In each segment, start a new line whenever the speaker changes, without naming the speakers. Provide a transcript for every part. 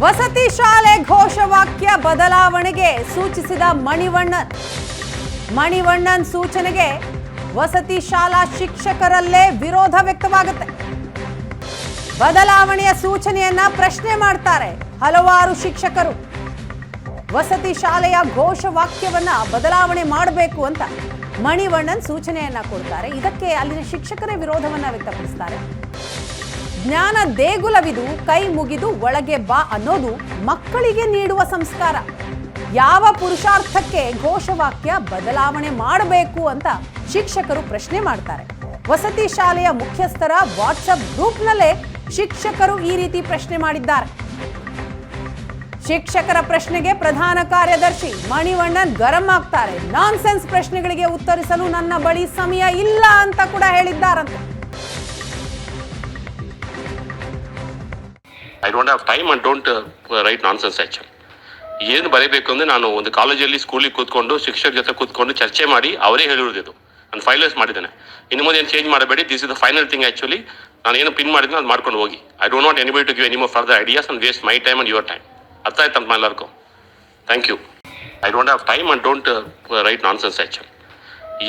ವಸತಿ ಶಾಲೆ ಘೋಷವಾಕ್ಯ ಬದಲಾವಣೆಗೆ ಸೂಚಿಸಿದ ಮಣಿವಣ್ಣನ್ ಸೂಚನೆಗೆ ವಸತಿ ಶಾಲಾ ಶಿಕ್ಷಕರಲ್ಲೇ ವಿರೋಧ ವ್ಯಕ್ತವಾಗುತ್ತೆ. ಬದಲಾವಣೆಯ ಸೂಚನೆಯನ್ನ ಪ್ರಶ್ನೆ ಮಾಡ್ತಾರೆ ಹಲವಾರು ಶಿಕ್ಷಕರು. ವಸತಿ ಶಾಲೆಯ ಘೋಷವಾಕ್ಯವನ್ನ ಬದಲಾವಣೆ ಮಾಡಬೇಕು ಅಂತ ಮಣಿವಣ್ಣನ್ ಸೂಚನೆಯನ್ನ ಕೊಡ್ತಾರೆ. ಇದಕ್ಕೆ ಅಲ್ಲಿನ ಶಿಕ್ಷಕರೇ ವಿರೋಧವನ್ನ ವ್ಯಕ್ತಪಡಿಸ್ತಾರೆ. ಜ್ಞಾನ ದೇಗುಲವಿದು, ಕೈ ಮುಗಿದು ಒಳಗೆ ಬಾ ಅನ್ನೋದು ಮಕ್ಕಳಿಗೆ ನೀಡುವ ಸಂಸ್ಕಾರ. ಯಾವ ಪುರುಷಾರ್ಥಕ್ಕೆ ಘೋಷವಾಕ್ಯ ಬದಲಾವಣೆ ಮಾಡಬೇಕು ಅಂತ ಶಿಕ್ಷಕರು ಪ್ರಶ್ನೆ ಮಾಡ್ತಾರೆ. ವಸತಿ ಶಾಲೆಯ ಮುಖ್ಯಸ್ಥರ ವಾಟ್ಸಪ್ ಗ್ರೂಪ್ನಲ್ಲೇ ಶಿಕ್ಷಕರು ಈ ರೀತಿ ಪ್ರಶ್ನೆ ಮಾಡಿದ್ದಾರೆ. ಶಿಕ್ಷಕರ ಪ್ರಶ್ನೆಗೆ ಪ್ರಧಾನ ಕಾರ್ಯದರ್ಶಿ ಮಣಿವಣ್ಣನ್ ಗರಂ ಆಗ್ತಾರೆ. ನಾನ್ಸೆನ್ಸ್ ಪ್ರಶ್ನೆಗಳಿಗೆ ಉತ್ತರಿಸಲು ನನ್ನ ಬಳಿ ಸಮಯ ಇಲ್ಲ ಅಂತ ಕೂಡ ಹೇಳಿದ್ದಾರಂತೆ.
I don't have time and don't write nonsense actually. ಏನು ಬರೀಬೇಕು ಅಂದರೆ ನಾನು ಒಂದು ಕಾಲೇಜಲ್ಲಿ ಸ್ಕೂಲಿಗೆ ಕೂತ್ಕೊಂಡು ಶಿಕ್ಷಕರ ಜೊತೆ ಕೂತ್ಕೊಂಡು ಚರ್ಚೆ ಮಾಡಿ ಅವರೇ ಹೇಳಿರೋದು ಇದು. ನಾನು ಫೈನಲೈಸ್ ಮಾಡಿದ್ದೇನೆ. ಇನ್ನು ಮುಂದೆ ಏನು ಚೇಂಜ್ ಮಾಡಬೇಡಿ. This is the final thing actually. ನಾನು ಏನು ಪಿನ್ ಮಾಡಿದ್ನೋ ಅದು ಮಾಡ್ಕೊಂಡು ಹೋಗಿ. I don't want anybody to give any more further ideas and waste my time and your time. ಅರ್ಥ ಆಯ್ತು ಅಂತ ಎಲ್ಲರಿಗೂ. Thank you. I don't have time and don't write nonsense actually.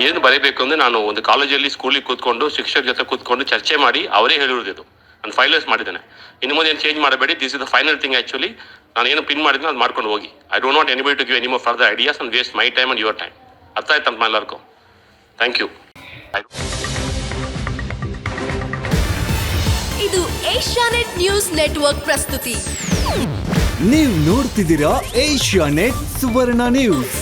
ಏನು ಬರೀಬೇಕು ಅಂದರೆ ನಾನು ಒಂದು ಕಾಲೇಜಲ್ಲಿ ಸ್ಕೂಲಿಗೆ ಕೂತ್ಕೊಂಡು ಶಿಕ್ಷಕರ ಜೊತೆ ಕೂತ್ಕೊಂಡು ಚರ್ಚೆ ಮಾಡಿ ಅವರೇ ಹೇಳಿರೋದು ಇದು. ನಾನು ಫೈನಲೈಸ್ ಮಾಡಿದ್ದೇನೆ. ಇನ್ನು ಮುಂದೆ ಏನು ಚೇಂಜ್ ಮಾಡಬೇಡಿ. This is the final thing actually. ನಾನು ಏನು ಪಿನ್ ಮಾಡಿದ್ನೋ ಅದು ಮಾಡ್ಕೊಂಡು ಹೋಗಿ. I don't want anybody to give any more further ideas and waste my time and your time. ಅರ್ಥ ಆಯ್ತು ಅಂತ ಎಲ್ಲರಿಗೂ. Thank you.
ಇದು ಏಷ್ಯಾನೆಟ್ ನ್ಯೂಸ್ ನೆಟ್ವರ್ಕ್ ಪ್ರಸ್ತುತಿ.
ನೀವು ನೋಡ್ತಿದ್ದೀರಾ ಏಷ್ಯಾನೆಟ್ ಸುವರ್ಣ ನ್ಯೂಸ್.